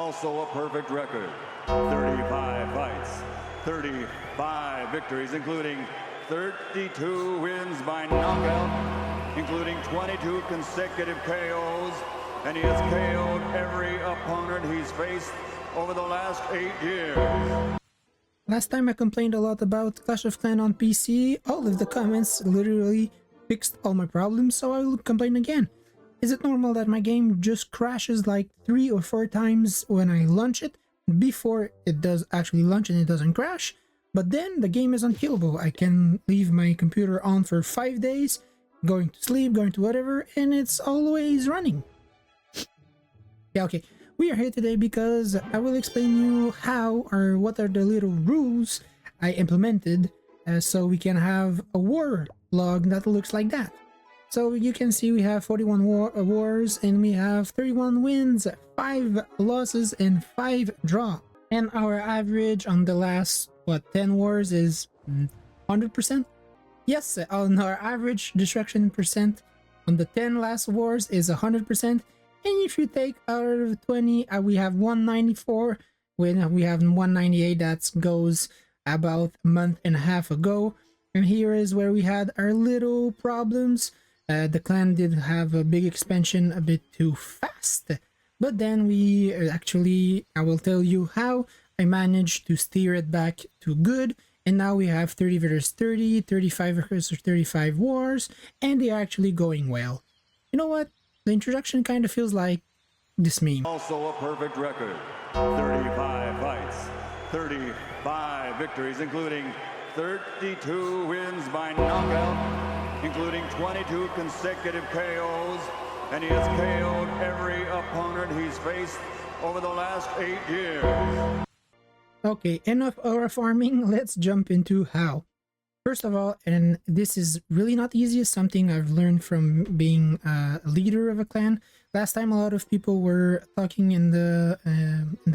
also a perfect record. 35 fights, 35 victories, including 32 wins by knockout, including 22 consecutive KOs, and he has KO'd every opponent he's faced over the last 8 years. Last time I complained a lot about Clash of Clans on PC, all of the comments literally fixed all my problems, so I will complain again. Is it normal that my game just crashes like 3 or 4 times when I launch it, before it does actually launch and it doesn't crash? But then the game is unkillable. I can leave my computer on for 5 days, going to sleep, going to whatever, and it's always running. Yeah, okay. We are here today because I will explain you how or what are the little rules I implemented so we can have a war log that looks like that. So you can see we have 41 wars and we have 31 wins, 5 losses and 5 draw. And our average on the last 10 wars is 100%. Yes, on our average destruction percent on the 10 last wars is 100%. And if you take out of 20, we have 194. When we have 198, that goes about a month and a half ago. And here is where we had our little problems. The clan did have a big expansion a bit too fast. But then we actually, I will tell you how I managed to steer it back to good. And now we have 30 versus 30, 35 versus 35 wars. And they are actually going well. You know what? The introduction kind of feels like this meme. Also a perfect record. 35 fights, 35 victories, including 32 wins by knockout, including 22 consecutive KOs, and he has KO'd every opponent he's faced over the last 8 years. Okay, enough aura farming, let's jump into how. First of all, and this is really not easy, it's something I've learned from being a leader of a clan. Last time a lot of people were talking in the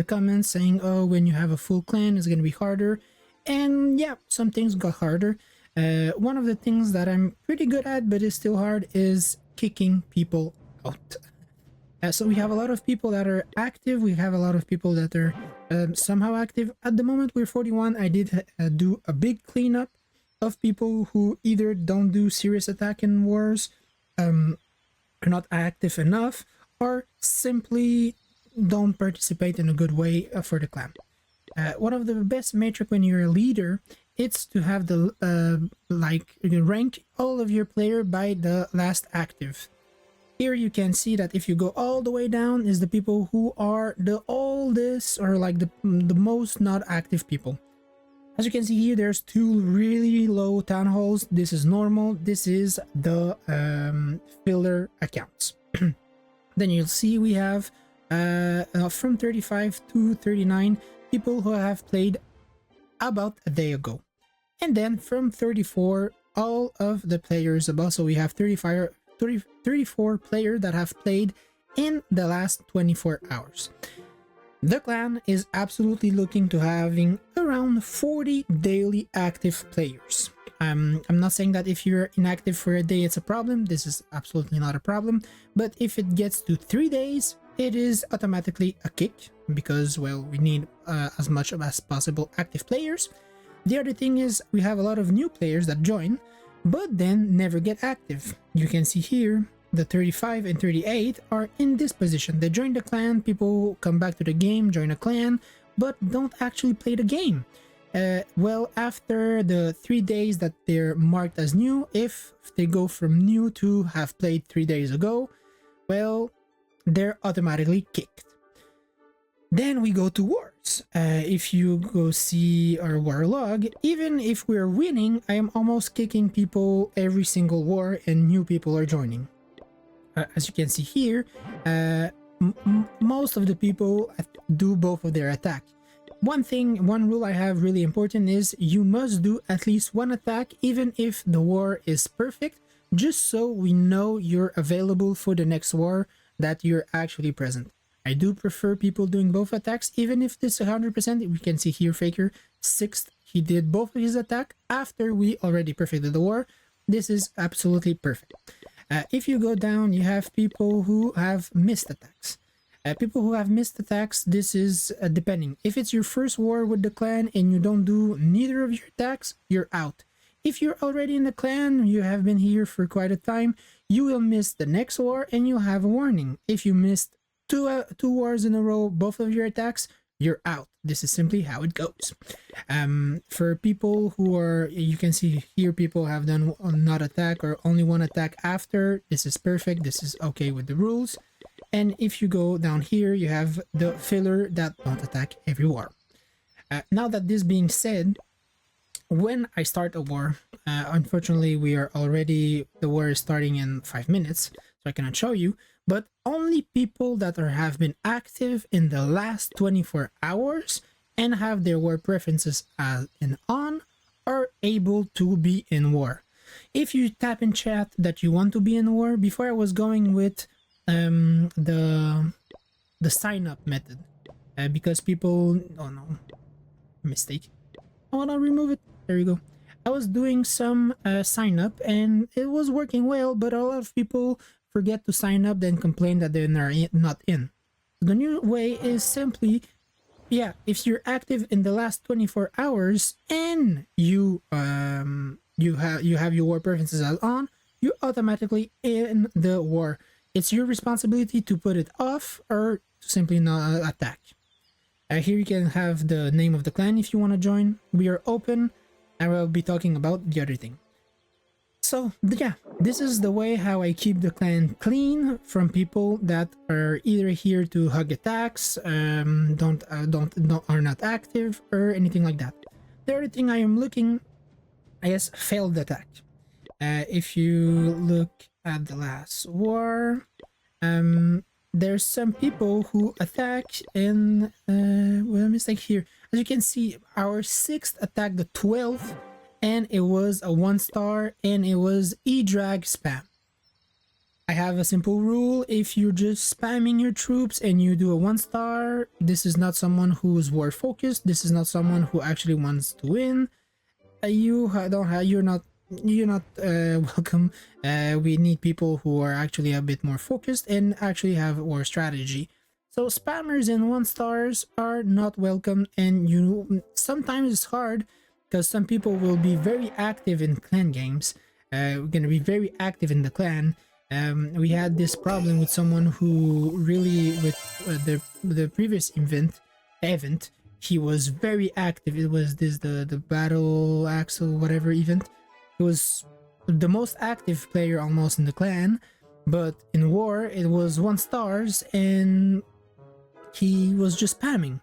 comments saying, oh, when you have a full clan it's going to be harder. And yeah, some things got harder. One of the things that I'm pretty good at but is still hard is kicking people out. So we have a lot of people that are active, we have a lot of people that are somehow active. At the moment we're 41, I did do a big cleanup of people who either don't do serious attack in wars, are not active enough, or simply don't participate in a good way for the clan. One of the best metric when you're a leader, it's to have the you rank all of your player by the last active. Here you can see that if you go all the way down is the people who are the oldest or like the most not active people. As you can see here, there's 2 really low town halls. This is normal. This is the filler accounts. Then you'll see we have from 35 to 39 people who have played about a day ago. And then from 34, all of the players above. So we have 34 players that have played in the last 24 hours. The clan is absolutely looking to having around 40 daily active players. I'm not saying that if you're inactive for a day it's a problem. This is absolutely not a problem. But if it gets to 3 days, it is automatically a kick because, well, we need as much as possible active players. The other thing is we have a lot of new players that join, but then never get active. You can see here the 35 and 38 are in this position. They join the clan, people come back to the game, join a clan, but don't actually play the game. Well, after the 3 days that they're marked as new, if they go from new to have played 3 days ago, well, they're automatically kicked. Then we go to wars. If you go see our war log, even if we're winning, I am almost kicking people every single war and new people are joining. As you can see here, most of the people do both of their attack. One rule I have really important is you must do at least one attack even if the war is perfect, just so we know you're available for the next war, that you're actually present. I do prefer people doing both attacks, even if this 100%. We can see here Faker 6th, he did both of his attack after we already perfected the war. This is absolutely perfect. If you go down, you have people who have missed attacks. People who have missed attacks, this is depending. If it's your first war with the clan and you don't do neither of your attacks, you're out. If you're already in the clan, you have been here for quite a time, you will miss the next war and you'll have a warning. If you missed two wars in a row, both of your attacks, you're out. This is simply how it goes. For people who are, you can see here, people have done not attack or only one attack after. This is perfect. This is okay with the rules. And if you go down here, you have the filler that don't attack every war. Now that this being said, when I start a war, unfortunately the war is starting in 5 minutes, so I cannot show you, but only people that have been active in the last 24 hours and have their war preferences on are able to be in war. If you tap in chat that you want to be in war, before I was going with the sign up method, because people, oh no, mistake, I want to remove it. There you go. I was doing some sign up and it was working well, but a lot of people forget to sign up, then complain that they're not in. The new way is simply, yeah, if you're active in the last 24 hours and you have your war preferences on, you're automatically in the war. It's your responsibility to put it off or simply not attack. Here you can have the name of the clan if you want to join. We are open. I will be talking about the other thing. So yeah, this is the way how I keep the clan clean from people that are either here to hug attacks, are not active or anything like that. The other thing I am looking is failed attack. If you look at the last war, there's some people who attack in well, mistake here. As you can see, our 6th attacked the 12th and it was a 1-star and it was E-drag spam. I have a simple rule: if you're just spamming your troops and you do a 1-star, this is not someone who's war focused. This is not someone who actually wants to win. You're not welcome. We need people who are actually a bit more focused and actually have war strategy. So spammers and 1-stars are not welcome, and sometimes it's hard because some people will be very active in clan games. We're gonna be very active in the clan. We had this problem with someone who really, with the previous event, he was very active. It was the battle axle whatever event. He was the most active player almost in the clan, but in war it was 1-stars and he was just spamming.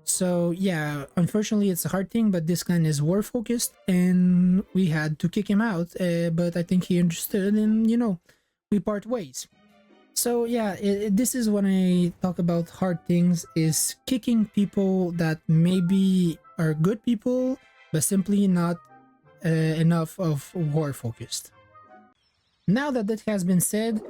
So yeah, unfortunately it's a hard thing, but this clan is war focused and we had to kick him out, but I think he understood and we part ways. So yeah, this is when I talk about hard things, is kicking people that maybe are good people but simply not enough of war focused. Now that has been said,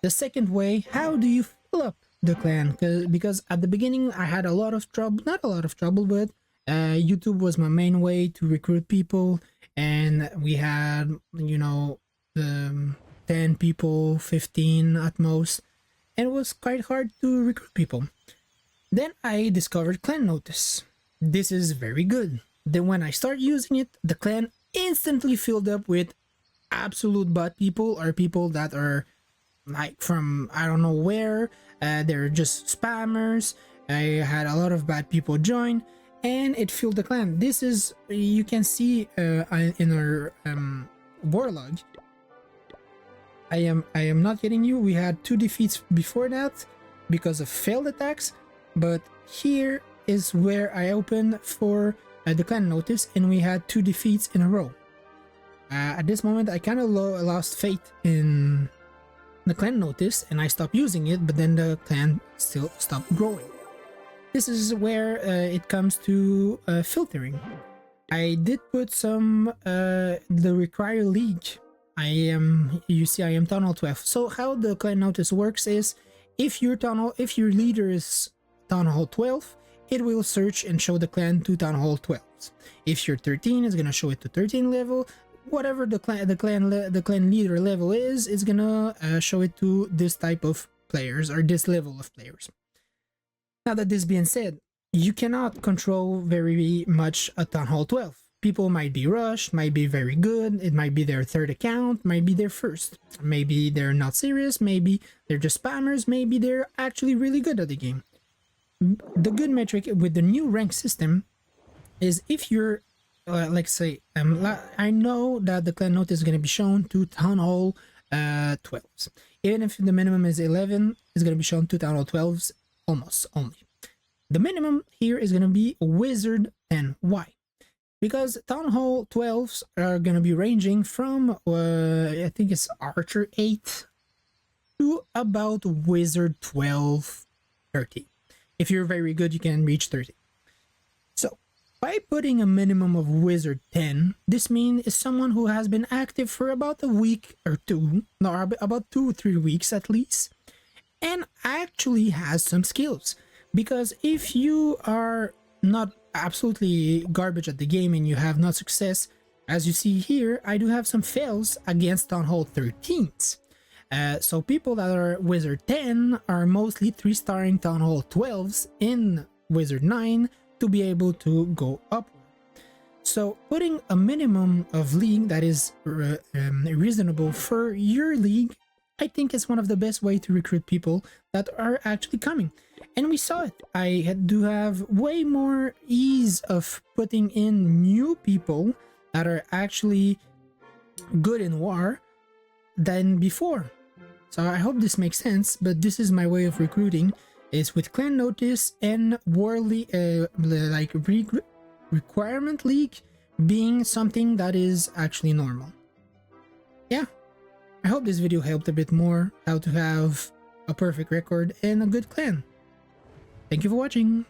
the second way, how do you fill up the clan? Because at the beginning I had a lot of trouble, not a lot of trouble, but YouTube was my main way to recruit people, and we had the 10 people, 15 at most, and it was quite hard to recruit people. Then I discovered Clan Notice. This is very good. Then when I start using it, the clan instantly filled up with absolute bad people, or people that are like from I don't know where. They're just spammers. I had a lot of bad people join and it filled the clan. This is, you can see in our war log. I am not kidding you, we had 2 defeats before that because of failed attacks, but here is where I opened for the Clan Notice and we had 2 defeats in a row. At this moment I kind of lost faith in the Clan Notice and I stopped using it, but then the clan still stopped growing. This is where it comes to filtering. I did put some the required league. You see I am Town Hall 12. So how the Clan Notice works is, if your leader is Town Hall 12, it will search and show the clan to Town Hall 12. If you're 13, it's gonna show it to 13 level. Whatever the clan leader level is, it's gonna show it to this type of players or this level of players. Now that this being said, you cannot control very much a Town Hall 12. People might be rushed, might be very good, it might be their third account, might be their first. Maybe they're not serious, maybe they're just spammers, maybe they're actually really good at the game. The good metric with the new rank system is if you're, like say, I know that the clan note is going to be shown to Town Hall 12s. Even if the minimum is 11, it's going to be shown to Town Hall 12s almost only. The minimum here is going to be Wizard 10. Why? Because Town Hall 12s are going to be ranging from, I think it's Archer 8 to about Wizard 12, 13. If you're very good, you can reach 30. So, by putting a minimum of Wizard 10, this means is someone who has been active for about a week or two, no, about 2 or 3 weeks at least, and actually has some skills. Because if you are not absolutely garbage at the game and you have no success, as you see here, I do have some fails against Town Hall 13s. So people that are Wizard 10 are mostly 3-starring Town Hall 12s in Wizard 9 to be able to go upward. So putting a minimum of league that is reasonable for your league, I think is one of the best ways to recruit people that are actually coming. And we saw it. I do have way more ease of putting in new people that are actually good in war than before. So I hope this makes sense, but this is my way of recruiting, is with Clan Notice and Worldly, Requirement League being something that is actually normal. Yeah, I hope this video helped a bit more how to have a perfect record and a good clan. Thank you for watching.